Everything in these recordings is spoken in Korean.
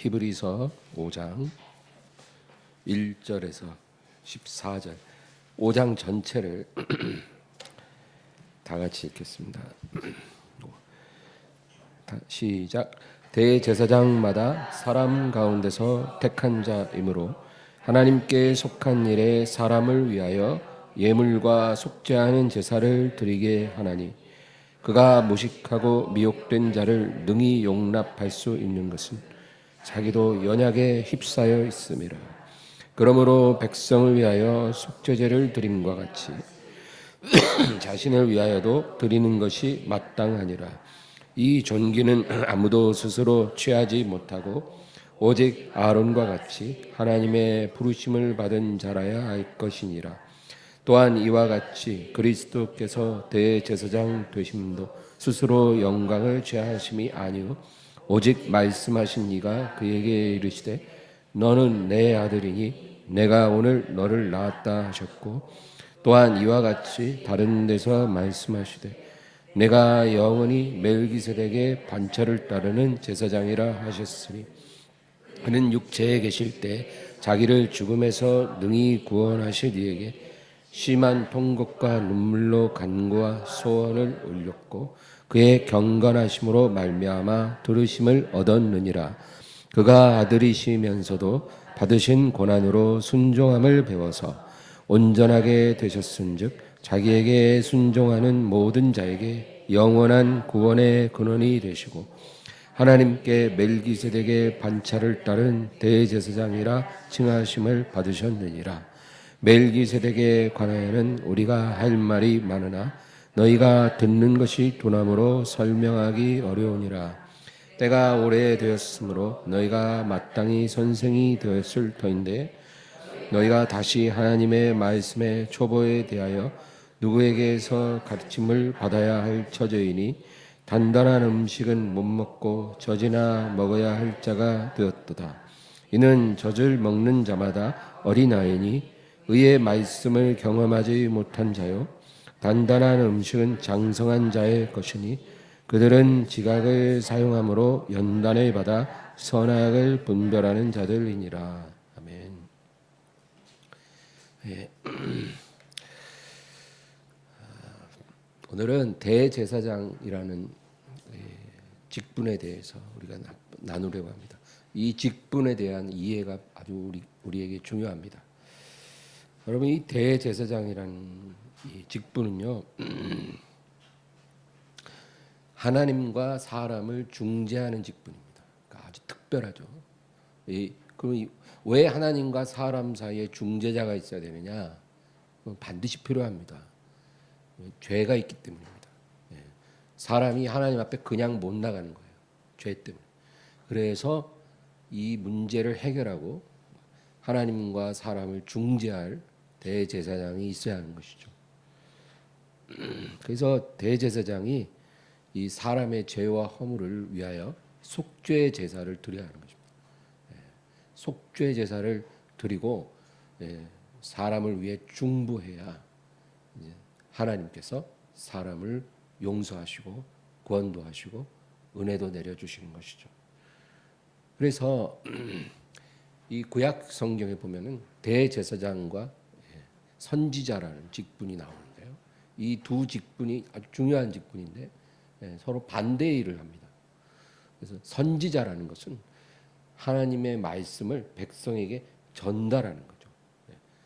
히브리서 5장 1절에서 14절 5장 전체를 다 같이 읽겠습니다. 시작. 대제사장마다 사람 가운데서 택한 자이므로 하나님께 속한 일에 사람을 위하여 예물과 속죄하는 제사를 드리게 하나니 그가 무식하고 미혹된 자를 능히 용납할 수 있는 것은 자기도 연약에 휩싸여 있음이라. 그러므로 백성을 위하여 속죄제를 드림과 같이 자신을 위하여도 드리는 것이 마땅하니라. 이 존귀는 아무도 스스로 취하지 못하고 오직 아론과 같이 하나님의 부르심을 받은 자라야 할 것이니라. 또한 이와 같이 그리스도께서 대제사장 되심도 스스로 영광을 취하심이 아니요 오직 말씀하신 이가 그에게 이르시되 너는 내 아들이니 내가 오늘 너를 낳았다 하셨고, 또한 이와 같이 다른 데서 말씀하시되 내가 영원히 멜기세덱의 반차를 따르는 제사장이라 하셨으니 그는 육체에 계실 때 자기를 죽음에서 능히 구원하실 이에게 심한 통곡과 눈물로 간구와 소원을 올렸고 그의 경건하심으로 말미암아 들으심을 얻었느니라. 그가 아들이시면서도 받으신 고난으로 순종함을 배워서 온전하게 되셨은즉 자기에게 순종하는 모든 자에게 영원한 구원의 근원이 되시고 하나님께 멜기세덱의 반차를 따른 대제사장이라 칭하심을 받으셨느니라. 멜기세덱에 관하여는 우리가 할 말이 많으나 너희가 듣는 것이 두나무로 설명하기 어려우니라. 때가 오래되었으므로 너희가 마땅히 선생이 되었을 터인데 너희가 다시 하나님의 말씀의 초보에 대하여 누구에게서 가르침을 받아야 할 처지이니 단단한 음식은 못 먹고 젖이나 먹어야 할 자가 되었도다. 이는 젖을 먹는 자마다 어린아이니 의의 말씀을 경험하지 못한 자요 단단한 음식은 장성한 자의 것이니 그들은 지각을 사용함으로 연단을 받아 선악을 분별하는 자들이니라. 아멘. 예. 오늘은 대제사장이라는 직분에 대해서 우리가 나누려고 합니다. 이 직분에 대한 이해가 아주 우리에게 중요합니다. 여러분, 이 대제사장이라는 이 직분은요, 하나님과 사람을 중재하는 직분입니다. 그러니까 아주 특별하죠. 그럼 왜 하나님과 사람 사이에 중재자가 있어야 되느냐? 반드시 필요합니다. 죄가 있기 때문입니다. 사람이 하나님 앞에 그냥 못 나가는 거예요. 죄 때문에. 그래서 이 문제를 해결하고 하나님과 사람을 중재할 대제사장이 있어야 하는 것이죠. 그래서 대제사장이 이 사람의 죄와 허물을 위하여 속죄 제사를 드려야 하는 것입니다. 속죄 제사를 드리고 사람을 위해 중보해야 하나님께서 사람을 용서하시고 구원도 하시고 은혜도 내려주시는 것이죠. 그래서 이 구약 성경에 보면은 대제사장과 선지자라는 직분이 나오는데요. 이 두 직분이 아주 중요한 직분인데 서로 반대의 일을 합니다. 그래서 선지자라는 것은 하나님의 말씀을 백성에게 전달하는 거죠.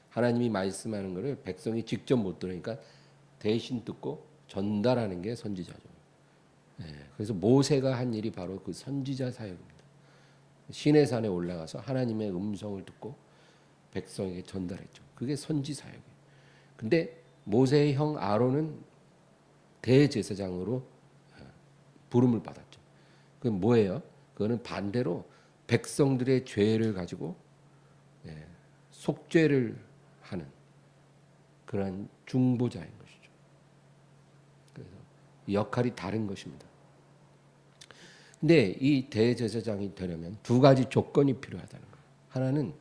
하나님이 말씀하는 것을 백성이 직접 못 들으니까 대신 듣고 전달하는 게 선지자죠. 그래서 모세가 한 일이 바로 그 선지자 사역입니다. 시내산에 올라가서 하나님의 음성을 듣고 백성에게 전달했죠. 그게 선지 사역이에요. 근데 모세의 형 아론은 대제사장으로 부름을 받았죠. 그건 뭐예요? 그거는 반대로 백성들의 죄를 가지고 속죄를 하는 그런 중보자인 것이죠. 그래서 역할이 다른 것입니다. 근데 이 대제사장이 되려면 두 가지 조건이 필요하다는 거예요. 하나는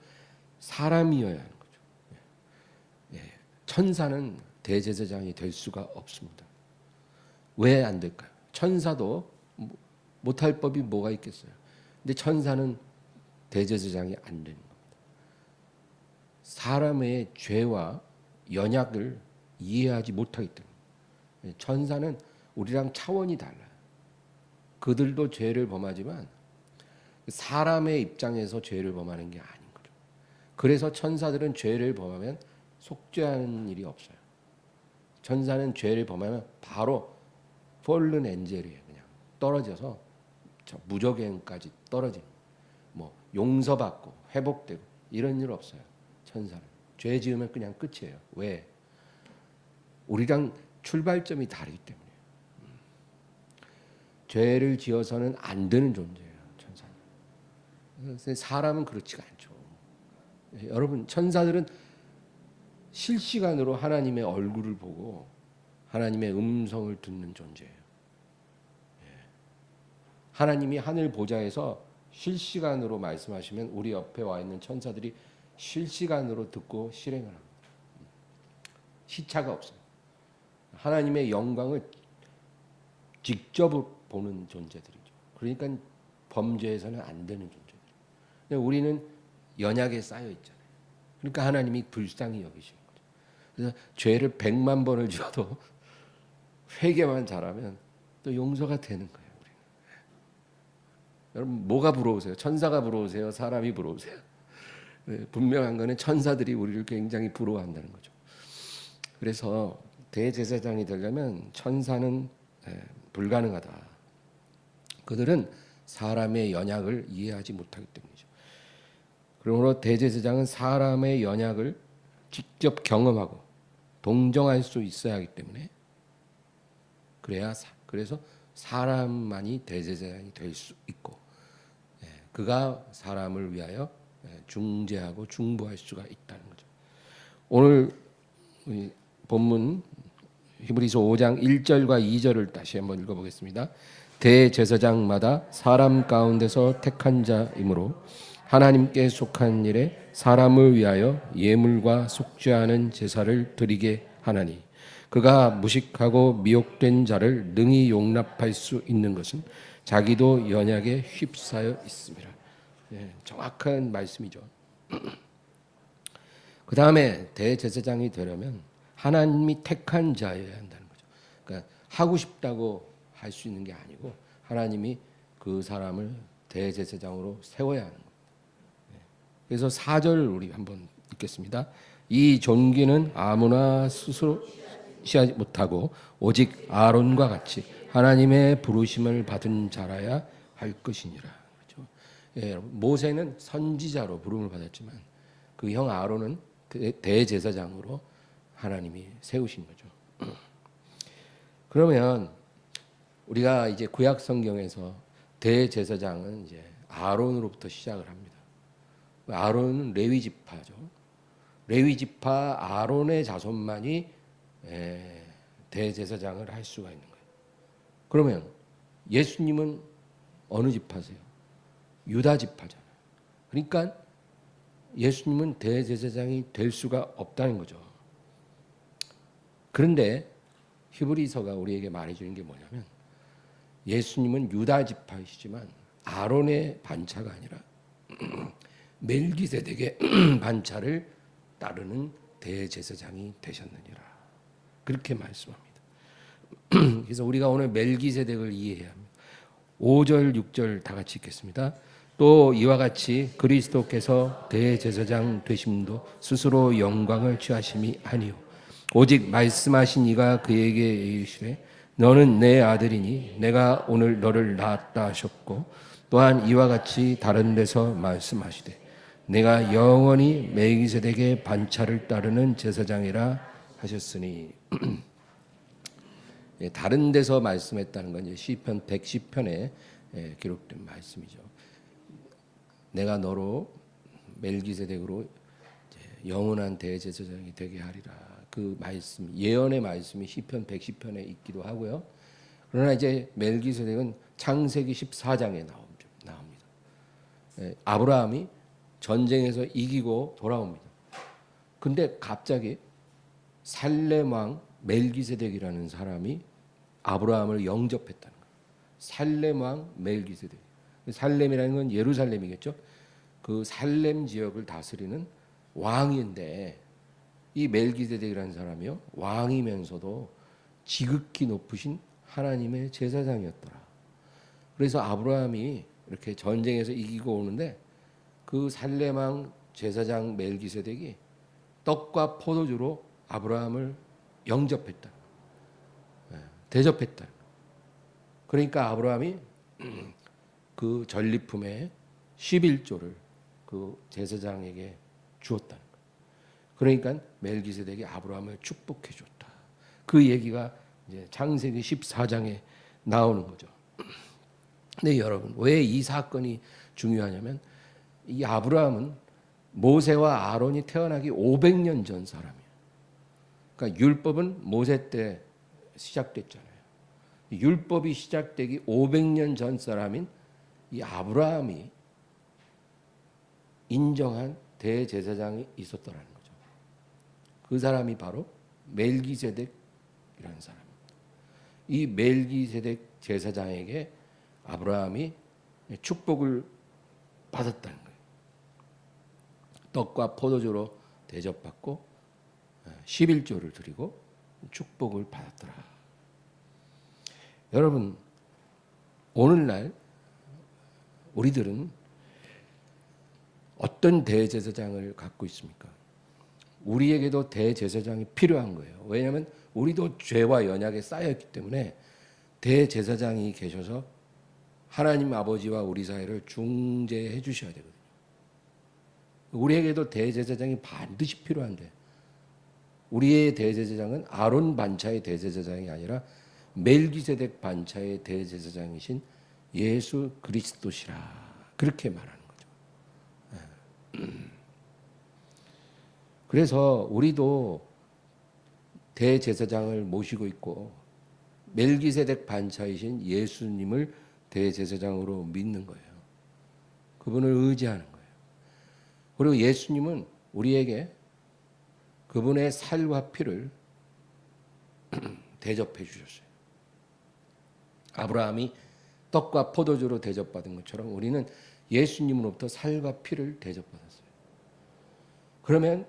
사람이어야 하는 거죠. 천사는 대제사장이 될 수가 없습니다. 왜 안 될까요? 천사도 못할 법이 뭐가 있겠어요. 근데 천사는 대제사장이 안 되는 겁니다. 사람의 죄와 연약을 이해하지 못하기 때문에. 천사는 우리랑 차원이 달라요. 그들도 죄를 범하지만 사람의 입장에서 죄를 범하는 게 아닌 거죠. 그래서 천사들은 죄를 범하면 속죄하는 일이 없어요. 천사는 죄를 범하면 바로 폴른 엔젤이에요. 그냥 떨어져서 무저갱까지 떨어지는, 뭐 용서받고 회복되고 이런 일 없어요. 천사는 죄 지으면 그냥 끝이에요. 왜? 우리랑 출발점이 다르기 때문에. 죄를 지어서는 안 되는 존재예요, 천사는. 사람은 그렇지가 않죠. 여러분, 천사들은 실시간으로 하나님의 얼굴을 보고 하나님의 음성을 듣는 존재예요. 하나님이 하늘 보좌에서 실시간으로 말씀하시면 우리 옆에 와 있는 천사들이 실시간으로 듣고 실행을 합니다. 시차가 없어요. 하나님의 영광을 직접 보는 존재들이죠. 그러니까 범죄에서는 안 되는 존재들. 우리는 연약에 쌓여 있잖아요. 그러니까 하나님이 불쌍히 여기시는 거죠. 그래서 죄를 100만 번을 지어도 회개만 잘하면 또 용서가 되는 거예요. 우리는. 여러분, 뭐가 부러우세요? 천사가 부러우세요? 사람이 부러우세요? 분명한 거는 천사들이 우리를 굉장히 부러워한다는 거죠. 그래서 대제사장이 되려면 천사는 불가능하다. 그들은 사람의 연약을 이해하지 못하기 때문이죠. 그러므로 대제사장은 사람의 연약을 직접 경험하고 동정할 수 있어야 하기 때문에 그래서 사람만이 대제사장이 될 수 있고 그가 사람을 위하여 중재하고 중보할 수가 있다는 거죠. 오늘 본문 히브리서 5장 1절과 2절을 다시 한번 읽어보겠습니다. 대제사장마다 사람 가운데서 택한 자이므로 하나님께 속한 일에 사람을 위하여 예물과 속죄하는 제사를 드리게 하나니 그가 무식하고 미혹된 자를 능히 용납할 수 있는 것은 자기도 연약에 휩싸여 있습니다. 정확한 말씀이죠. 그 다음에 대제사장이 되려면 하나님이 택한 자여야 한다는 거죠. 그러니까 하고 싶다고 할 수 있는 게 아니고 하나님이 그 사람을 대제사장으로 세워야 하는 겁니다. 그래서 4절 우리 한번 읽겠습니다. 이 존귀는 아무나 스스로 취하지 못하고 오직 아론과 같이 하나님의 부르심을 받은 자라야 할 것이니라. 그렇죠? 모세는 선지자로 부름을 받았지만 그 형 아론은 대제사장으로 하나님이 세우신 거죠. 그러면 우리가 이제 구약 성경에서 대제사장은 이제 아론으로부터 시작을 합니다. 아론은 레위 지파죠. 레위 지파 아론의 자손만이 대제사장을 할 수가 있는 거예요. 그러면 예수님은 어느 지파세요? 유다 지파잖아요. 그러니까 예수님은 대제사장이 될 수가 없다는 거죠. 그런데 히브리서가 우리에게 말해주는 게 뭐냐면 예수님은 유다 지파이시지만 아론의 반차가 아니라 멜기세덱의 반차를 따르는 대제사장이 되셨느니라. 그렇게 말씀합니다. 그래서 우리가 오늘 멜기세덱을 이해해야 합니다. 5절, 6절 다 같이 읽겠습니다. 또 이와 같이 그리스도께서 대제사장 되심도 스스로 영광을 취하심이 아니요 오직 말씀하신 이가 그에게 이르시되 너는 내 아들이니 내가 오늘 너를 낳았다 하셨고 또한 이와 같이 다른 데서 말씀하시되 내가 영원히 멜기세덱의 반차를 따르는 제사장이라 하셨으니 다른 데서 말씀했다는 건 시편 110편에 기록된 말씀이죠. 내가 너로 멜기세덱으로 영원한 대제사장이 되게 하리라. 그 말씀, 예언의 말씀이 시편 110편에 있기도 하고요. 그러나 이제 멜기세덱은 창세기 14장에 나옵니다. 아브라함이 전쟁에서 이기고 돌아옵니다. 근데 갑자기 살렘 왕 멜기세덱이라는 사람이 아브라함을 영접했다는 거예요. 살렘 왕 멜기세덱. 살렘이라는 건 예루살렘이겠죠. 그 살렘 지역을 다스리는 왕인데 이 멜기세덱이라는 사람이요 왕이면서도 지극히 높으신 하나님의 제사장이었더라. 그래서 아브라함이 이렇게 전쟁에서 이기고 오는데 그 살렘 왕 제사장 멜기세덱이 떡과 포도주로 아브라함을 영접했다. 대접했다. 그러니까 아브라함이 그 전리품의 11조를 그 제사장에게 주었다는 거예요. 그러니까 멜기세덱이 아브라함을 축복해 줬다. 그 얘기가 이제 창세기 14장에 나오는 거죠. 근데 여러분, 왜 이 사건이 중요하냐면 이 아브라함은 모세와 아론이 태어나기 500년 전 사람이에요. 그러니까 율법은 모세 때 시작됐잖아요. 율법이 시작되기 500년 전 사람인 이 아브라함이 인정한 대제사장이 있었더라는 거죠. 그 사람이 바로 멜기세덱이라는 사람입니다. 이 멜기세덱 제사장에게 아브라함이 축복을 받았다는 거예요. 떡과 포도주로 대접받고 11조를 드리고 축복을 받았더라. 여러분, 오늘날 우리들은 어떤 대제사장을 갖고 있습니까? 우리에게도 대제사장이 필요한 거예요. 왜냐하면 우리도 죄와 연약에 쌓여있기 때문에 대제사장이 계셔서 하나님 아버지와 우리 사이를 중재해 주셔야 되거든요. 우리에게도 대제사장이 반드시 필요한데 우리의 대제사장은 아론 반차의 대제사장이 아니라 멜기세덱 반차의 대제사장이신 예수 그리스도시라 그렇게 말하는 거죠. 그래서 우리도 대제사장을 모시고 있고 멜기세덱 반차이신 예수님을 대제사장으로 믿는 거예요. 그분을 의지하는 거예요. 그리고 예수님은 우리에게 그분의 살과 피를 대접해 주셨어요. 아브라함이 떡과 포도주로 대접받은 것처럼 우리는 예수님으로부터 살과 피를 대접받았어요. 그러면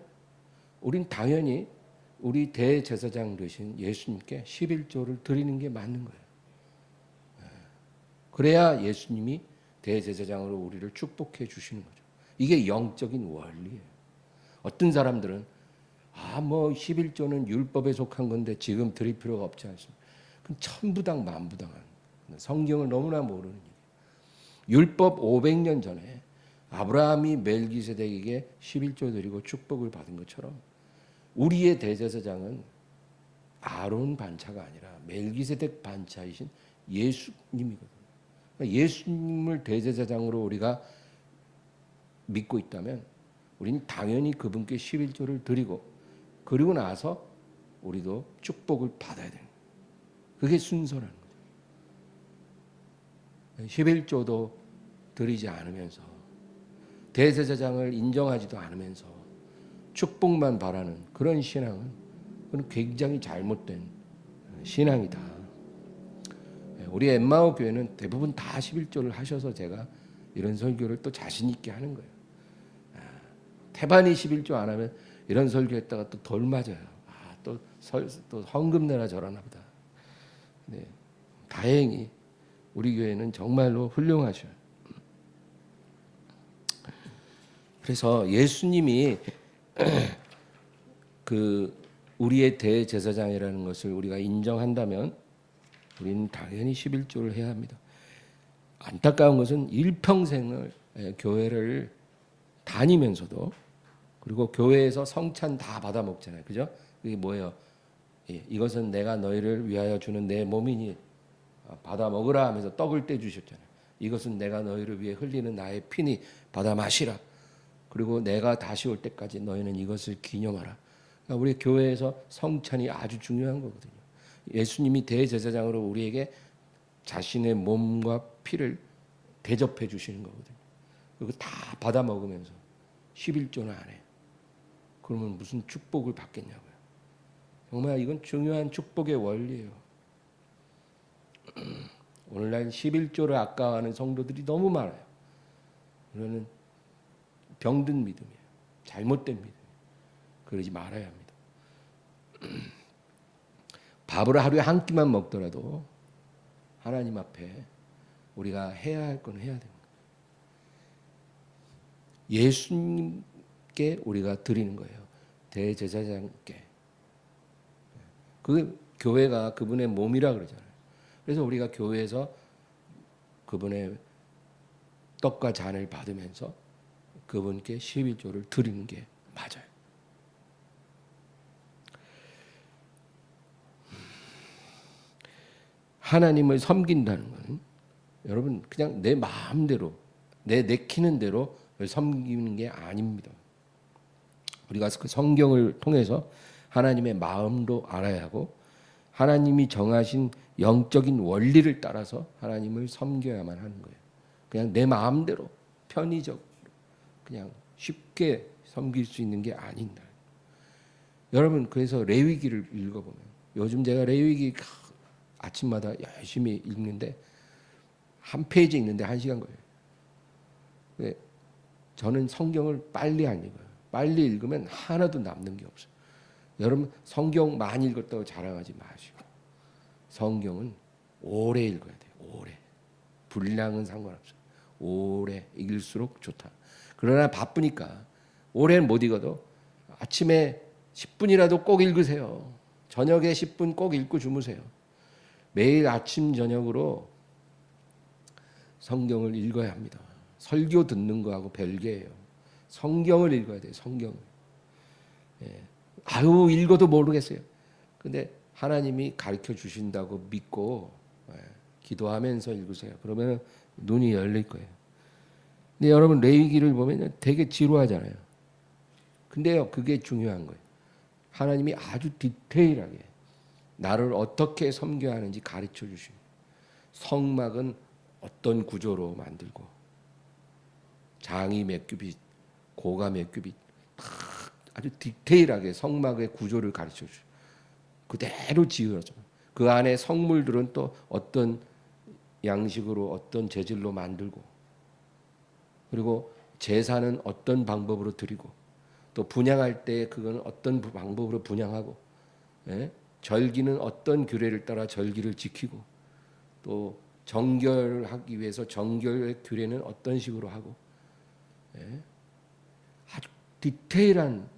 우린 당연히 우리 대제사장 되신 예수님께 11조를 드리는 게 맞는 거예요. 그래야 예수님이 대제사장으로 우리를 축복해 주시는 거죠. 이게 영적인 원리예요. 어떤 사람들은 11조는 율법에 속한 건데 지금 드릴 필요가 없지 않습니까? 그럼 천부당 만부당한 성경을 너무나 모르는 얘기예요. 율법 500년 전에 아브라함이 멜기세덱에게 11조 드리고 축복을 받은 것처럼 우리의 대제사장은 아론 반차가 아니라 멜기세덱 반차이신 예수님이거든요. 예수님을 대제사장으로 우리가 믿고 있다면 우리는 당연히 그분께 11조를 드리고 그리고 나서 우리도 축복을 받아야 돼요. 그게 순서라는 거죠. 11조도 드리지 않으면서 대제사장을 인정하지도 않으면서 축복만 바라는 그런 신앙은 그건 굉장히 잘못된 신앙이다. 우리 엠마오 교회는 대부분 다 11조를 하셔서 제가 이런 설교를 또 자신 있게 하는 거예요. 태반이 11조 안 하면 이런 설교했다가 또 덜 맞아요. 또 헌금 내라 저러나 보다. 네, 다행히 우리 교회는 정말로 훌륭하셔요. 그래서 예수님이 그 우리의 대제사장이라는 것을 우리가 인정한다면 우리는 당연히 11조를 해야 합니다. 안타까운 것은 일평생을 교회를 다니면서도 그리고 교회에서 성찬 다 받아 먹잖아요. 그죠? 이게 뭐예요? 이것은 내가 너희를 위하여 주는 내 몸이니 받아 먹으라 하면서 떡을 떼 주셨잖아요. 이것은 내가 너희를 위해 흘리는 나의 피니 받아 마시라. 그리고 내가 다시 올 때까지 너희는 이것을 기념하라. 그러니까 우리 교회에서 성찬이 아주 중요한 거거든요. 예수님이 대제사장으로 우리에게 자신의 몸과 피를 대접해 주시는 거거든요. 그리고 다 받아 먹으면서 11조는 안 해요. 그러면 무슨 축복을 받겠냐고요. 정말 이건 중요한 축복의 원리예요. 오늘날 11조를 아까워하는 성도들이 너무 많아요. 그러는 병든 믿음이에요. 잘못된 믿음. 그러지 말아야 합니다. 밥을 하루에 한 끼만 먹더라도 하나님 앞에 우리가 해야 할 건 해야 됩니다. 예수님께 우리가 드리는 거예요. 대제사장께. 그 교회가 그분의 몸이라 그러잖아요. 그래서 우리가 교회에서 그분의 떡과 잔을 받으면서 그분께 11조를 드리는 게 맞아요. 하나님을 섬긴다는 것은 여러분 그냥 내 마음대로 내 내키는 대로 섬기는 게 아닙니다. 우리가 그 성경을 통해서 하나님의 마음도 알아야 하고 하나님이 정하신 영적인 원리를 따라서 하나님을 섬겨야만 하는 거예요. 그냥 내 마음대로 편의적으로 그냥 쉽게 섬길 수 있는 게 아닌다. 여러분 그래서 레위기를 읽어보면 요즘 제가 레위기 아침마다 열심히 읽는데 한 페이지 읽는데 1시간 걸려요. 저는 성경을 빨리 안 읽어요. 빨리 읽으면 하나도 남는 게 없어요. 여러분 성경 많이 읽었다고 자랑하지 마시고 성경은 오래 읽어야 돼요. 오래. 분량은 상관없어요. 오래 읽을수록 좋다. 그러나 바쁘니까 오래는 못 읽어도 아침에 10분이라도 꼭 읽으세요. 저녁에 10분 꼭 읽고 주무세요. 매일 아침 저녁으로 성경을 읽어야 합니다. 설교 듣는 거하고 별개예요. 성경을 읽어야 돼요. 성경을. 아유 읽어도 모르겠어요. 근데 하나님이 가르쳐 주신다고 믿고 기도하면서 읽으세요. 그러면 눈이 열릴 거예요. 근데 여러분 레위기를 보면 되게 지루하잖아요. 근데요 그게 중요한 거예요. 하나님이 아주 디테일하게 나를 어떻게 섬겨야 하는지 가르쳐 주십니다. 성막은 어떤 구조로 만들고 장이 몇 규빗, 고가 몇 규빗 아주 디테일하게 성막의 구조를 가르쳐 주죠. 그대로 지어져. 그 안에 성물들은 또 어떤 양식으로 어떤 재질로 만들고 그리고 제사는 어떤 방법으로 드리고 또 분향할 때 그건 어떤 방법으로 분향하고 절기는 어떤 규례를 따라 절기를 지키고 또 정결하기 위해서 정결의 규례는 어떤 식으로 하고 아주 디테일한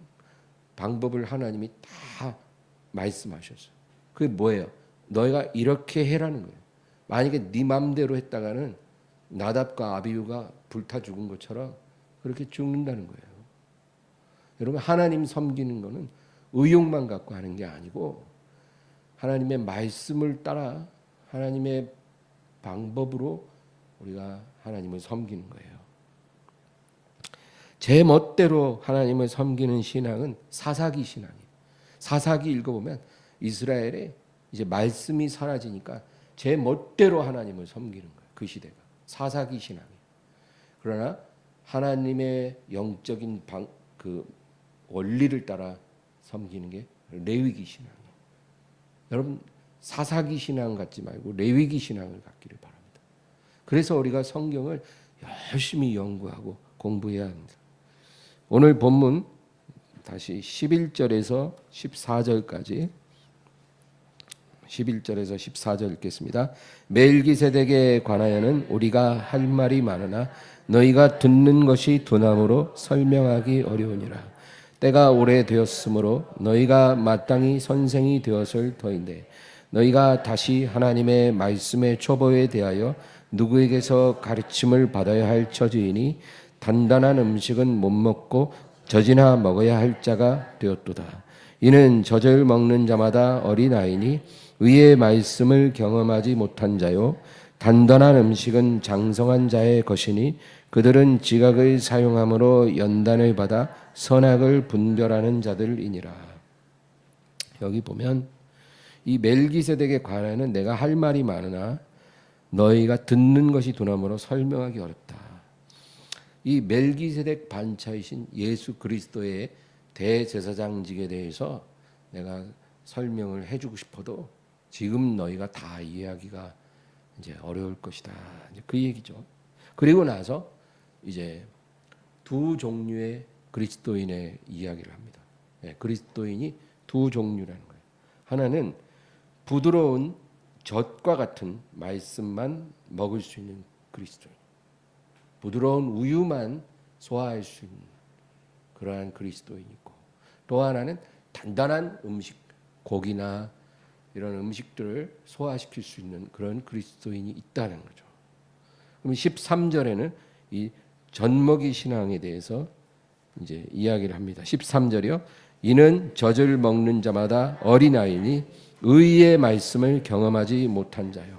방법을 하나님이 다 말씀하셨어요. 그게 뭐예요? 너희가 이렇게 해라는 거예요. 만약에 네 맘대로 했다가는 나답과 아비후가 불타 죽은 것처럼 그렇게 죽는다는 거예요. 여러분 하나님 섬기는 거는 의욕만 갖고 하는 게 아니고 하나님의 말씀을 따라 하나님의 방법으로 우리가 하나님을 섬기는 거예요. 제 멋대로 하나님을 섬기는 신앙은 사사기 신앙이에요. 사사기 읽어보면 이스라엘에 이제 말씀이 사라지니까 제 멋대로 하나님을 섬기는 거예요. 그 시대가 사사기 신앙이에요. 그러나 하나님의 영적인 그 원리를 따라 섬기는 게 레위기 신앙이에요. 여러분 사사기 신앙 갖지 말고 레위기 신앙을 갖기를 바랍니다. 그래서 우리가 성경을 열심히 연구하고 공부해야 합니다. 오늘 본문 다시 11절에서 14절까지 11절에서 14절 읽겠습니다. 멜기세덱에 관하여는 우리가 할 말이 많으나 너희가 듣는 것이 두나무로 설명하기 어려우니라. 때가 오래되었으므로 너희가 마땅히 선생이 되었을 터인데 너희가 다시 하나님의 말씀의 초보에 대하여 누구에게서 가르침을 받아야 할 처지이니 단단한 음식은 못 먹고 젖이나 먹어야 할 자가 되었도다. 이는 젖을 먹는 자마다 어린아이니 의의 말씀을 경험하지 못한 자요 단단한 음식은 장성한 자의 것이니 그들은 지각을 사용함으로 연단을 받아 선악을 분별하는 자들이니라. 여기 보면 이 멜기세덱에 관하여는 내가 할 말이 많으나 너희가 듣는 것이 두나무로 설명하기 어렵다. 이 멜기세덱 반차이신 예수 그리스도의 대제사장직에 대해서 내가 설명을 해주고 싶어도 지금 너희가 다 이해하기가 이제 어려울 것이다. 이제 그 얘기죠. 그리고 나서 이제 두 종류의 그리스도인의 이야기를 합니다. 예, 그리스도인이 두 종류라는 거예요. 하나는 부드러운 젖과 같은 말씀만 먹을 수 있는 그리스도인, 부드러운 우유만 소화할 수 있는 그러한 그리스도인이 있고, 또 하나는 단단한 음식, 고기나 이런 음식들을 소화시킬 수 있는 그런 그리스도인이 있다는 거죠. 그럼 13절에는 이 젖먹이 신앙에 대해서 이제 이야기를 합니다. 13절이요. 이는 젖을 먹는 자마다 어린아이니 의의 말씀을 경험하지 못한 자요.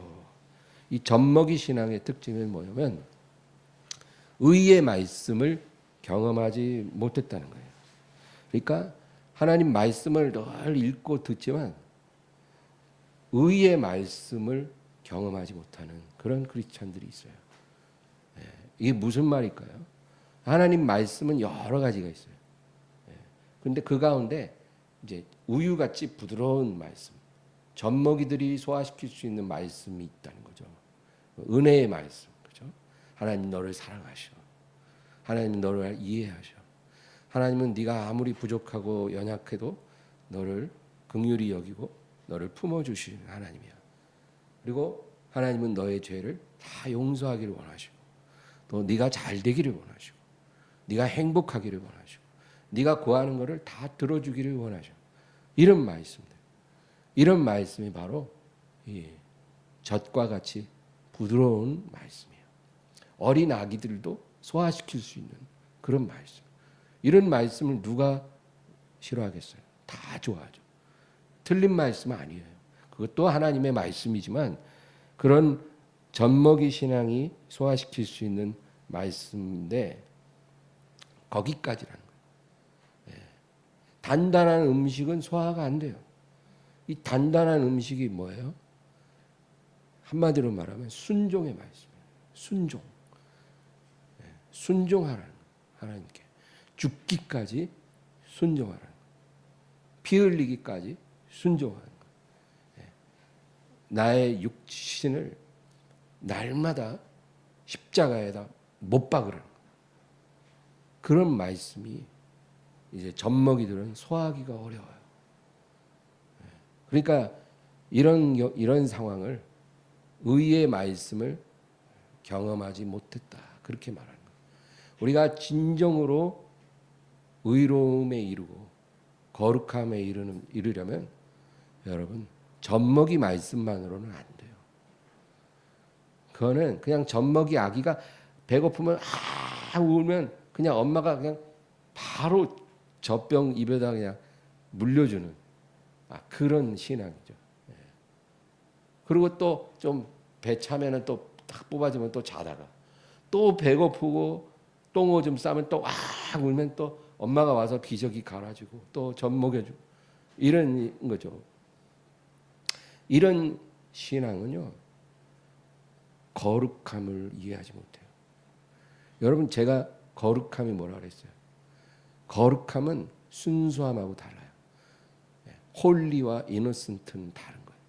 이 젖먹이 신앙의 특징은 뭐냐면 의의 말씀을 경험하지 못했다는 거예요. 그러니까 하나님 말씀을 늘 읽고 듣지만 의의 말씀을 경험하지 못하는 그런 크리스찬들이 있어요. 이게 무슨 말일까요? 하나님 말씀은 여러 가지가 있어요. 그런데 그 가운데 이제 우유같이 부드러운 말씀, 젖먹이들이 소화시킬 수 있는 말씀이 있다는 거죠. 은혜의 말씀, 그죠? 하나님 너를 사랑하셔. 하나님 너를 이해하셔. 하나님은 네가 아무리 부족하고 연약해도 너를 긍휼히 여기고 너를 품어주시는 하나님이야. 그리고 하나님은 너의 죄를 다 용서하기를 원하시고 또 네가 잘 되기를 원하시고 네가 행복하기를 원하시고 네가 구하는 것을 다 들어주기를 원하셔. 이런 말씀들, 이런 말씀이 바로 이 젖과 같이 부드러운 말씀이에요. 어린 아기들도 소화시킬 수 있는 그런 말씀. 이런 말씀을 누가 싫어하겠어요? 다 좋아하죠. 틀린 말씀 아니에요. 그것도 하나님의 말씀이지만 그런 젖먹이 신앙이 소화시킬 수 있는 말씀인데 거기까지라는 거예요. 단단한 음식은 소화가 안 돼요. 이 단단한 음식이 뭐예요? 한마디로 말하면 순종의 말씀이에요. 순종. 순종하라는 거예요. 하나님께. 죽기까지 순종하라는 거예요. 피 흘리기까지 순종하는 거예요. 나의 육신을 날마다 십자가에다 못 박으라는 거예요. 그런 말씀이 이제 젖먹이들은 소화하기가 어려워요. 그러니까 이런 상황을 의의 말씀을 경험하지 못했다. 그렇게 말하는 거예요. 우리가 진정으로 의로움에 이르고 거룩함에 이르려면 여러분 젖먹이 말씀만으로는 안 돼요. 그거는 그냥 젖먹이 아기가 배고프면 울면 그냥 엄마가 그냥 바로 젖병 입에다 그냥 물려주는 그런 신앙이죠. 그리고 또 좀 배 차면은 또 딱 뽑아주면 또 자다가 또 배고프고 똥오줌 싸면 또 울면 또 엄마가 와서 기저귀 갈아주고 또 젖 먹여주고 이런 거죠. 이런 신앙은요 거룩함을 이해하지 못해요. 여러분 제가 거룩함이 뭐라 그랬어요? 거룩함은 순수함하고 달라요. 홀리와 이노센트는 다른 거예요.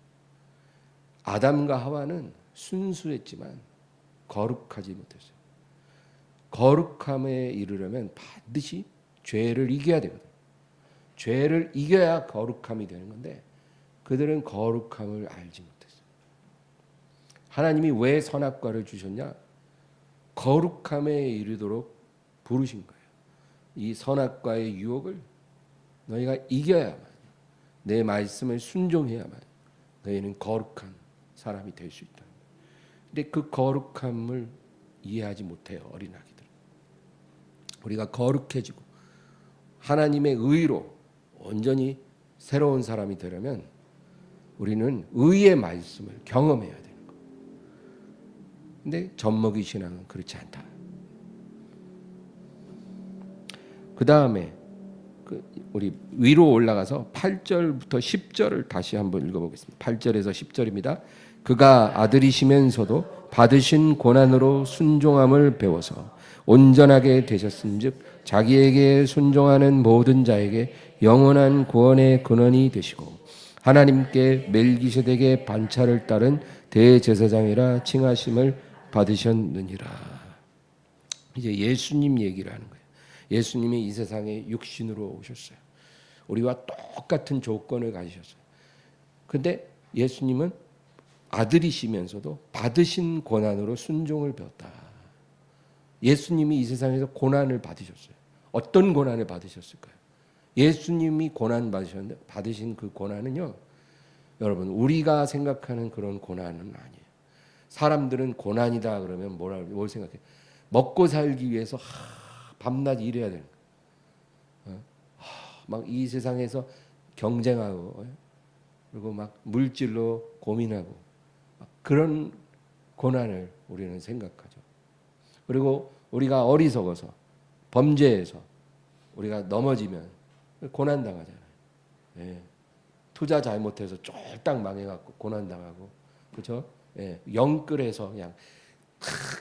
아담과 하와는 순수했지만 거룩하지 못했어요. 거룩함에 이르려면 반드시 죄를 이겨야 되거든요. 죄를 이겨야 거룩함이 되는 건데 그들은 거룩함을 알지 못했어요. 하나님이 왜 선악과를 주셨냐? 거룩함에 이르도록 부르신 거예요. 이 선악과의 유혹을 너희가 이겨야만, 내 말씀을 순종해야만 너희는 거룩한 사람이 될 수 있다. 근데 그 거룩함을 이해하지 못해요, 어린아기들. 우리가 거룩해지고 하나님의 의로 온전히 새로운 사람이 되려면 우리는 의의 말씀을 경험해야 되는 거예요. 근데 젖먹이 신앙은 그렇지 않다. 그 다음에 우리 위로 올라가서 8절부터 10절을 다시 한번 읽어보겠습니다. 8절에서 10절입니다. 그가 아들이시면서도 받으신 고난으로 순종함을 배워서 온전하게 되셨은즉 자기에게 순종하는 모든 자에게 영원한 구원의 근원이 되시고 하나님께 멜기세덱의 반차를 따른 대제사장이라 칭하심을 받으셨느니라. 이제 예수님 얘기를 하는 거예요. 예수님이 이 세상에 육신으로 오셨어요. 우리와 똑같은 조건을 가지셨어요. 근데 예수님은 아들이시면서도 받으신 고난으로 순종을 배웠다. 예수님이 이 세상에서 고난을 받으셨어요. 어떤 고난을 받으셨을까요? 예수님이 고난 받으신 그 고난은요, 여러분, 우리가 생각하는 그런 고난은 아니에요. 사람들은 고난이다 그러면 뭘 생각해? 먹고 살기 위해서 밤낮 일해야 되는 거예요. 막 이 세상에서 경쟁하고, 그리고 막 물질로 고민하고, 그런 고난을 우리는 생각하죠. 그리고 우리가 어리석어서 범죄해서 우리가 넘어지면 고난 당하잖아요. 예. 투자 잘못해서 쫄딱 망해갖고 고난 당하고, 그렇죠? 예. 영끌해서 그냥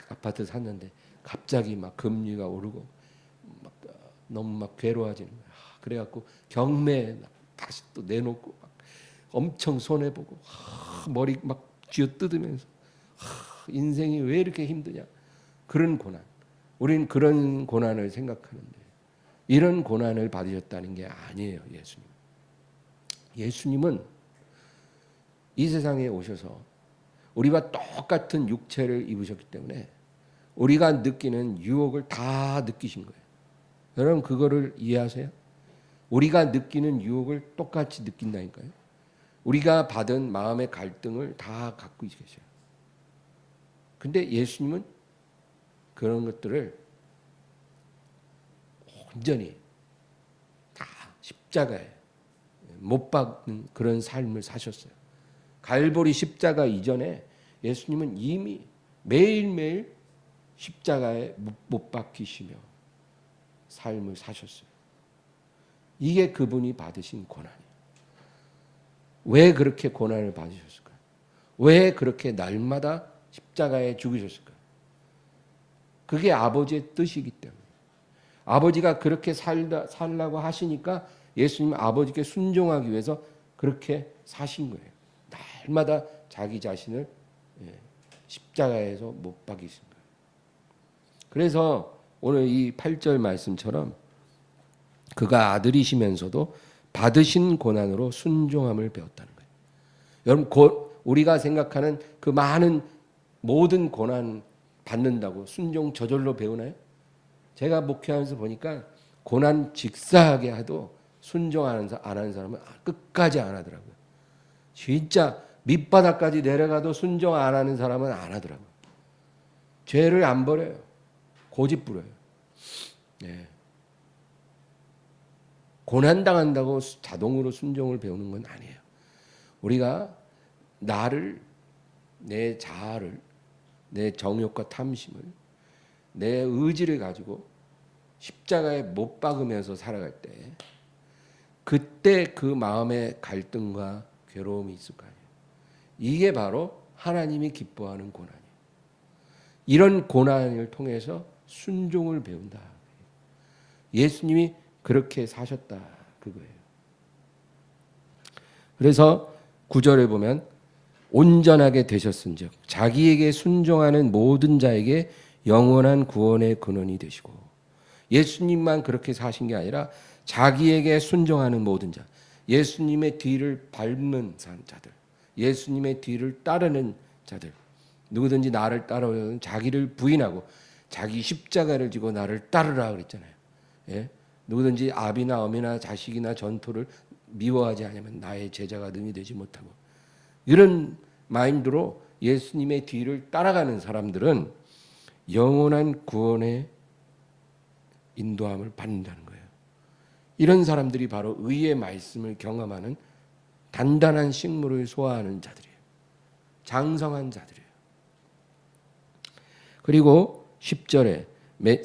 아파트 샀는데 갑자기 막 금리가 오르고 막 너무 막 괴로워지는 거야. 그래갖고 경매에 다시 또 내놓고 막 엄청 손해 보고 머리 막 쥐어뜯으면서 인생이 왜 이렇게 힘드냐, 그런 고난. 우리는 그런 고난을 생각하는데 이런 고난을 받으셨다는 게 아니에요. 예수님은 이 세상에 오셔서 우리와 똑같은 육체를 입으셨기 때문에 우리가 느끼는 유혹을 다 느끼신 거예요. 여러분 그거를 이해하세요? 우리가 느끼는 유혹을 똑같이 느낀다니까요. 우리가 받은 마음의 갈등을 다 갖고 계셔요. 근데 예수님은 그런 것들을 온전히 다 십자가에 못 박는 그런 삶을 사셨어요. 갈보리 십자가 이전에 예수님은 이미 매일매일 십자가에 못 박히시며 삶을 사셨어요. 이게 그분이 받으신 고난이에요. 왜 그렇게 고난을 받으셨을까요? 왜 그렇게 날마다 십자가에 죽으셨을까요? 그게 아버지의 뜻이기 때문에. 아버지가 그렇게 살라고 하시니까 예수님은 아버지께 순종하기 위해서 그렇게 사신 거예요. 날마다 자기 자신을 십자가에서 못 박이신 거예요. 그래서 오늘 이 8절 말씀처럼 그가 아들이시면서도 받으신 고난으로 순종함을 배웠다는 거예요. 여러분 우리가 생각하는 그 많은 모든 고난 받는다고 순종 저절로 배우나요? 제가 목회하면서 보니까 고난 직사하게 해도 순종 안 하는 사람은 끝까지 안 하더라고요. 진짜 밑바닥까지 내려가도 순종 안 하는 사람은 안 하더라고요. 죄를 안 버려요. 고집 부려요. 네. 고난당한다고 자동으로 순종을 배우는 건 아니에요. 우리가 나를, 내 자아를, 내 정욕과 탐심을, 내 의지를 가지고 십자가에 못 박으면서 살아갈 때 그때 그 마음의 갈등과 괴로움이 있을 거 아니에요. 이게 바로 하나님이 기뻐하는 고난이에요. 이런 고난을 통해서 순종을 배운다. 예수님이 그렇게 사셨다 그거예요. 그래서 9절에 보면 온전하게 되셨은즉 자기에게 순종하는 모든 자에게 영원한 구원의 근원이 되시고, 예수님만 그렇게 사신 게 아니라 자기에게 순종하는 모든 자, 예수님의 뒤를 밟는 자들, 예수님의 뒤를 따르는 자들, 누구든지 나를 따르면 자기를 부인하고 자기 십자가를 지고 나를 따르라 그랬잖아요. 예? 누구든지 아비나 어미나 자식이나 전토를 미워하지 않으면 나의 제자가 능히 되지 못하고, 이런 마인드로 예수님의 뒤를 따라가는 사람들은 영원한 구원의 인도함을 받는다는 거예요. 이런 사람들이 바로 의의 말씀을 경험하는 단단한 식물을 소화하는 자들이에요. 장성한 자들이에요. 그리고 10절에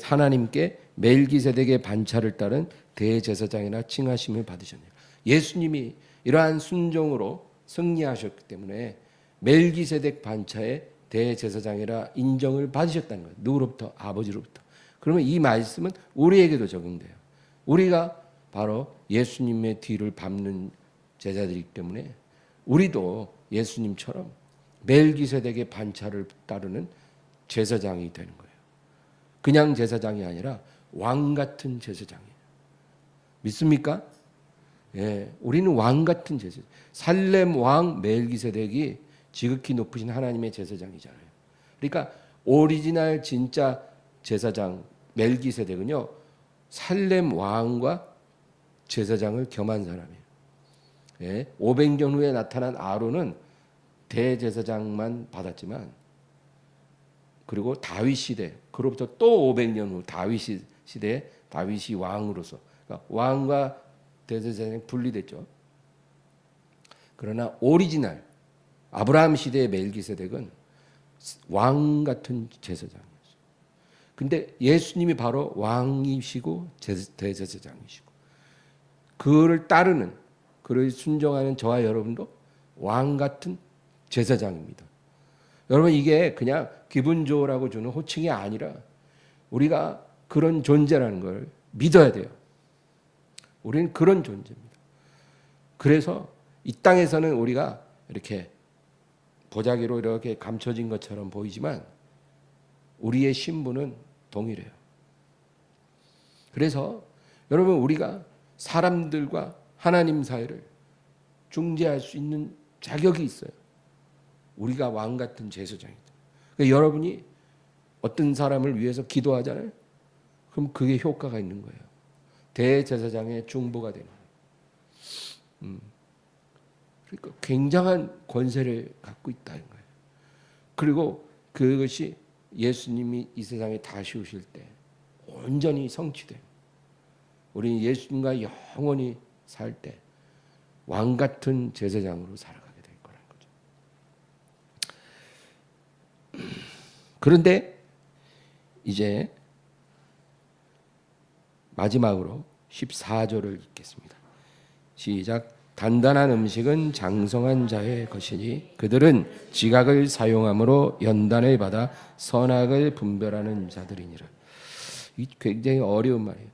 하나님께 멜기세덱의 반차를 따른 대제사장이나 칭하심을 받으셨네요. 예수님이 이러한 순종으로 승리하셨기 때문에 멜기세덱 반차의 대제사장이라 인정을 받으셨다는 거예요. 누구로부터? 아버지로부터. 그러면 이 말씀은 우리에게도 적용돼요. 우리가 바로 예수님의 뒤를 밟는 제자들이기 때문에 우리도 예수님처럼 멜기세덱의 반차를 따르는 제사장이 되는 거예요. 그냥 제사장이 아니라 왕 같은 제사장이에요. 믿습니까? 예, 우리는 왕 같은 제사장. 살렘 왕 멜기세덱이 지극히 높으신 하나님의 제사장이잖아요. 그러니까 오리지널 진짜 제사장 멜기세덱은요, 살렘 왕과 제사장을 겸한 사람이에요. 예, 500년 후에 나타난 아론은 대제사장만 받았지만, 그리고 다윗 시대, 그로부터 또 500년 후 다윗 시대에 다윗이 왕으로서, 그러니까 왕과 대제사장이 분리됐죠. 그러나 오리지널 아브라함 시대의 멜기세덱은 왕 같은 제사장이었어요. 근데 예수님이 바로 왕이시고 대제사장이시고, 그를 따르는, 그를 순종하는 저와 여러분도 왕 같은 제사장입니다. 여러분, 이게 그냥 기분 좋으라고 주는 호칭이 아니라 우리가 그런 존재라는 걸 믿어야 돼요. 우리는 그런 존재입니다. 그래서 이 땅에서는 우리가 이렇게 보자기로 이렇게 감춰진 것처럼 보이지만 우리의 신분은 동일해요. 그래서 여러분, 우리가 사람들과 하나님 사이를 중재할 수 있는 자격이 있어요. 우리가 왕 같은 제사장이다. 그러니까 여러분이 어떤 사람을 위해서 기도하잖아요. 그럼 그게 효과가 있는 거예요. 대제사장의 중보가 되는 거예요. 그러니까 굉장한 권세를 갖고 있다는 거예요. 그리고 그것이 예수님이 이 세상에 다시 오실 때 온전히 성취돼요. 우리는 예수님과 영원히 살 때 왕 같은 제사장으로 살아가게 될 거라는 거죠. 그런데 이제 마지막으로 14절을 읽겠습니다. 시작. 단단한 음식은 장성한 자의 것이니 그들은 지각을 사용함으로 연단을 받아 선악을 분별하는 자들이니라. 이 굉장히 어려운 말이에요.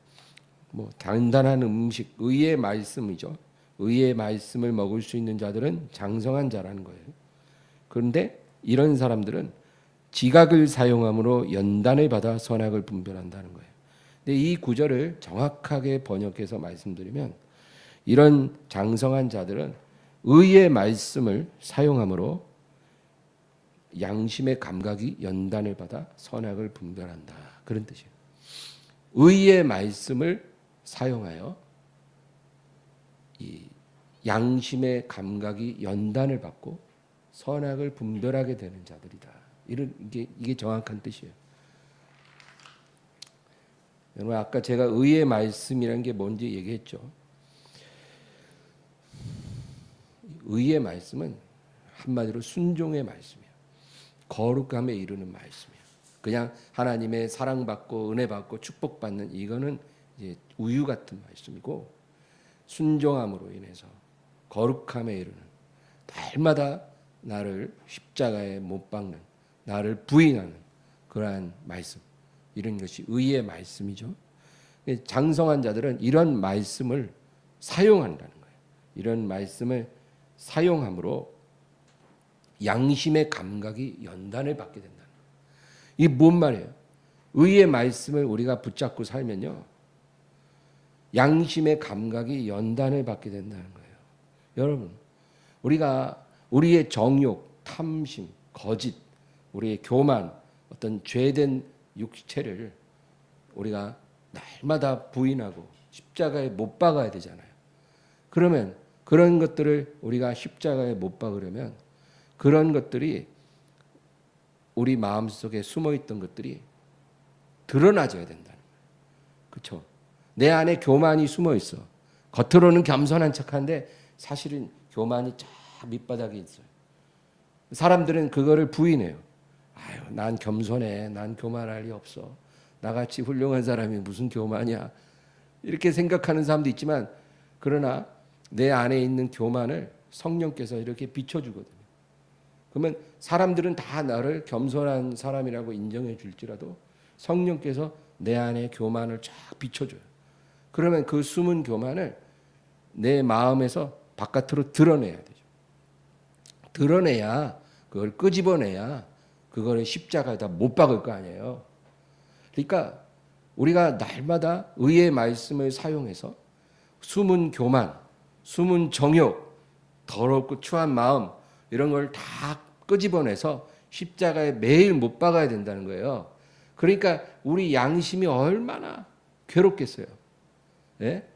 단단한 음식, 의의 말씀이죠. 의의 말씀을 먹을 수 있는 자들은 장성한 자라는 거예요. 그런데 이런 사람들은 지각을 사용함으로 연단을 받아 선악을 분별한다는 거예요. 근데 이 구절을 정확하게 번역해서 말씀드리면, 이런 장성한 자들은 의의 말씀을 사용함으로 양심의 감각이 연단을 받아 선악을 분별한다, 그런 뜻이에요. 의의 말씀을 사용하여 이 양심의 감각이 연단을 받고 선악을 분별하게 되는 자들이다. 이게 정확한 뜻이에요. 여러분, 아까 제가 의의 말씀이라는 게 뭔지 얘기했죠. 의의 말씀은 한마디로 순종의 말씀이에요. 거룩함에 이르는 말씀이에요. 그냥 하나님의 사랑받고 은혜받고 축복받는, 이거는 이제 우유 같은 말씀이고, 순종함으로 인해서 거룩함에 이르는, 날마다 나를 십자가에 못 박는, 나를 부인하는 그러한 말씀, 이런 것이 의의 말씀이죠. 장성한 자들은 이런 말씀을 사용한다는 거예요. 이런 말씀을 사용함으로 양심의 감각이 연단을 받게 된다는 거예요. 이게 뭔 말이에요? 의의 말씀을 우리가 붙잡고 살면요, 양심의 감각이 연단을 받게 된다는 거예요. 여러분, 우리가 우리의 정욕, 탐심, 거짓, 우리의 교만, 어떤 죄된 육체를 우리가 날마다 부인하고 십자가에 못 박아야 되잖아요. 그러면 그런 것들을 우리가 십자가에 못 박으려면 그런 것들이, 우리 마음속에 숨어있던 것들이 드러나져야 된다는 거예요. 그렇죠? 내 안에 교만이 숨어있어. 겉으로는 겸손한 척한데 사실은 교만이 저 밑바닥에 있어요. 사람들은 그거를 부인해요. 아유, 난 겸손해. 난 교만할 리 없어. 나같이 훌륭한 사람이 무슨 교만이야. 이렇게 생각하는 사람도 있지만, 그러나 내 안에 있는 교만을 성령께서 이렇게 비춰주거든요. 그러면 사람들은 다 나를 겸손한 사람이라고 인정해 줄지라도 성령께서 내 안에 교만을 쫙 비춰줘요. 그러면 그 숨은 교만을 내 마음에서 바깥으로 드러내야 되죠. 드러내야, 그걸 끄집어내야 그거를 십자가에다 못 박을 거 아니에요. 그러니까 우리가 날마다 의의 말씀을 사용해서 숨은 교만, 숨은 정욕, 더럽고 추한 마음 이런 걸 다 끄집어내서 십자가에 매일 못 박아야 된다는 거예요. 그러니까 우리 양심이 얼마나 괴롭겠어요. 예?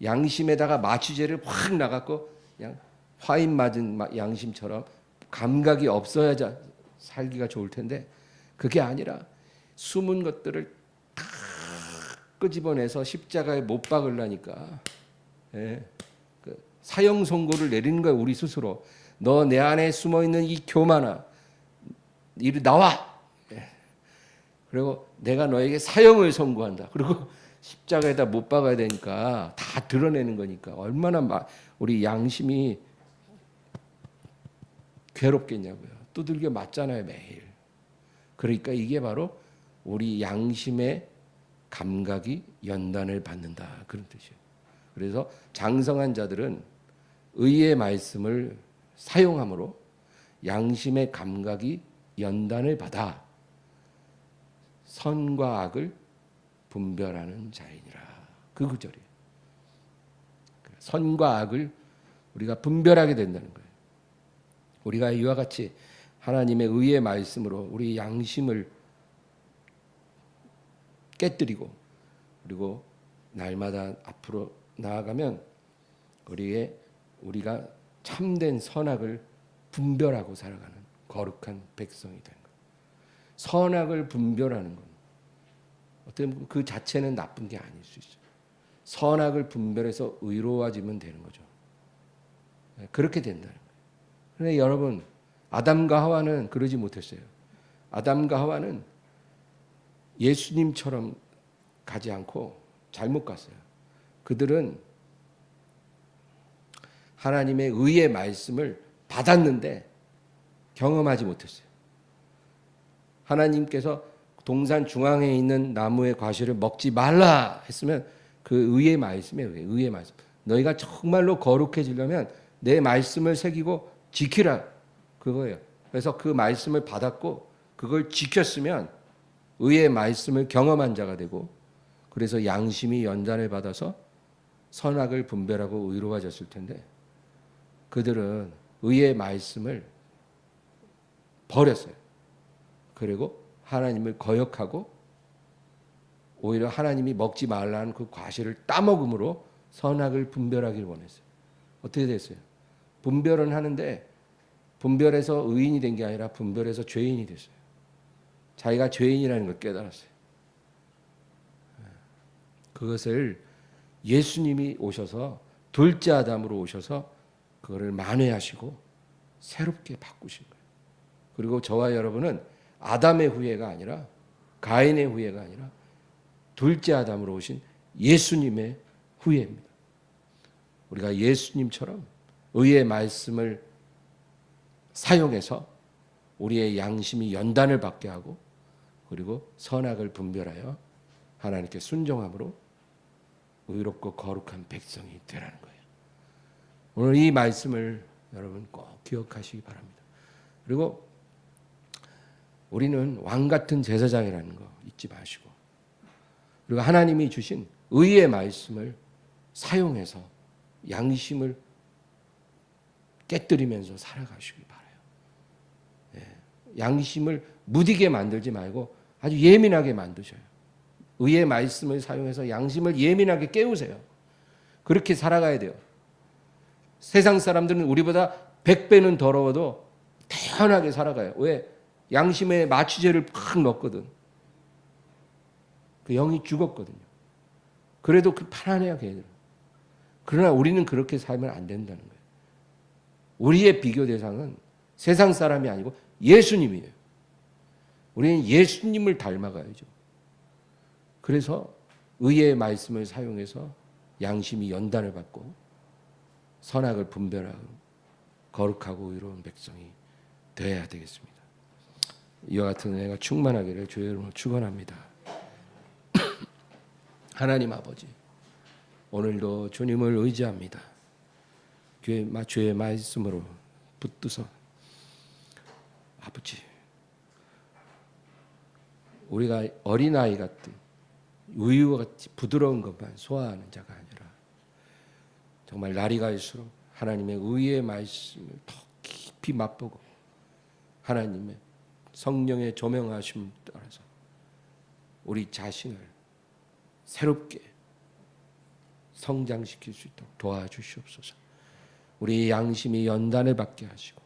양심에다가 마취제를 확 나갔고 그냥 화인 맞은 양심처럼 감각이 없어야 살기가 좋을 텐데 그게 아니라 숨은 것들을 다 끄집어내서 십자가에 못 박으려니까 예, 그 사형 선고를 내리는 거예요. 우리 스스로. 너 내 안에 숨어있는 이 교만아 이리 나와. 예. 그리고 내가 너에게 사형을 선고한다. 그리고 십자가에다 못 박아야 되니까 다 드러내는 거니까 얼마나 우리 양심이 괴롭겠냐고요. 두들겨 맞잖아요 매일. 그러니까 이게 바로 우리 양심의 감각이 연단을 받는다 그런 뜻이에요. 그래서 장성한 자들은 의의 말씀을 사용함으로 양심의 감각이 연단을 받아 선과 악을 분별하는 자이니라. 그 구절이에요. 선과 악을 우리가 분별하게 된다는 거예요. 우리가 이와 같이 하나님의 의의 말씀으로 우리 양심을 깨뜨리고 그리고 날마다 앞으로 나아가면 우리가 참된 선악을 분별하고 살아가는 거룩한 백성이 되는 거예요. 선악을 분별하는 건 어떻게 보면 그 자체는 나쁜 게 아닐 수 있어요. 선악을 분별해서 의로워지면 되는 거죠. 그렇게 된다는 거예요. 그런데 여러분 아담과 하와는 그러지 못했어요. 아담과 하와는 예수님처럼 가지 않고 잘못 갔어요. 그들은 하나님의 의의 말씀을 받았는데 경험하지 못했어요. 하나님께서 동산 중앙에 있는 나무의 과실을 먹지 말라 했으면 그 의의 말씀이에요. 의의 말씀. 너희가 정말로 거룩해지려면 내 말씀을 새기고 지키라. 그거예요. 그래서 그 말씀을 받았고 그걸 지켰으면 의의 말씀을 경험한 자가 되고 그래서 양심이 연단을 받아서 선악을 분별하고 의로워졌을 텐데 그들은 의의 말씀을 버렸어요. 그리고 하나님을 거역하고 오히려 하나님이 먹지 말라는 그 과실을 따먹음으로 선악을 분별하기를 원했어요. 어떻게 됐어요? 분별은 하는데 분별해서 의인이 된 게 아니라 분별해서 죄인이 됐어요. 자기가 죄인이라는 걸 깨달았어요. 그것을 예수님이 오셔서 둘째 아담으로 오셔서 그거를 만회하시고 새롭게 바꾸신 거예요. 그리고 저와 여러분은 아담의 후예가 아니라 가인의 후예가 아니라 둘째 아담으로 오신 예수님의 후예입니다. 우리가 예수님처럼 의의 말씀을 사용해서 우리의 양심이 연단을 받게 하고 그리고 선악을 분별하여 하나님께 순종함으로 의롭고 거룩한 백성이 되라는 거예요. 오늘 이 말씀을 여러분 꼭 기억하시기 바랍니다. 그리고 우리는 왕 같은 제사장이라는 거 잊지 마시고 그리고 하나님이 주신 의의 말씀을 사용해서 양심을 깨뜨리면서 살아가시기 바라요. 양심을 무디게 만들지 말고 아주 예민하게 만드셔요. 의의 말씀을 사용해서 양심을 예민하게 깨우세요. 그렇게 살아가야 돼요. 세상 사람들은 우리보다 100배는 더러워도 태연하게 살아가요. 왜? 양심에 마취제를 팍 넣었거든. 그 영이 죽었거든요. 그래도 그 편안해요, 걔들. 그러나 우리는 그렇게 살면 안 된다는 거예요. 우리의 비교 대상은 세상 사람이 아니고 예수님이에요. 우리는 예수님을 닮아가야죠. 그래서 의의 말씀을 사용해서 양심이 연단을 받고 선악을 분별하고 거룩하고 의로운 백성이 되어야 되겠습니다. 이와 같은 은혜가 충만하기를 주의 이름으로 축원합니다. 하나님 아버지, 오늘도 주님을 의지합니다. 주의 말씀으로 붙들어서 아버지, 우리가 어린아이 같은 우유와 같이 부드러운 것만 소화하는 자가 아니라 정말 날이 갈수록 하나님의 의의 말씀을 더 깊이 맛보고 하나님의 성령의 조명하심을 따라서 우리 자신을 새롭게 성장시킬 수 있도록 도와주시옵소서. 우리의 양심이 연단을 받게 하시고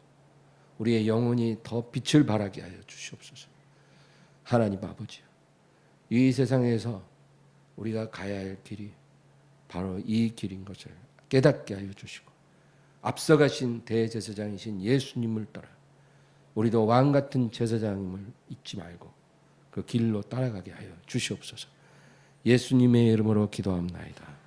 우리의 영혼이 더 빛을 발하게 하여 주시옵소서. 하나님 아버지요, 이 세상에서 우리가 가야 할 길이 바로 이 길인 것을 깨닫게 하여 주시고 앞서가신 대제사장이신 예수님을 따라 우리도 왕 같은 제사장임을 잊지 말고 그 길로 따라가게 하여 주시옵소서. 예수님의 이름으로 기도합나이다.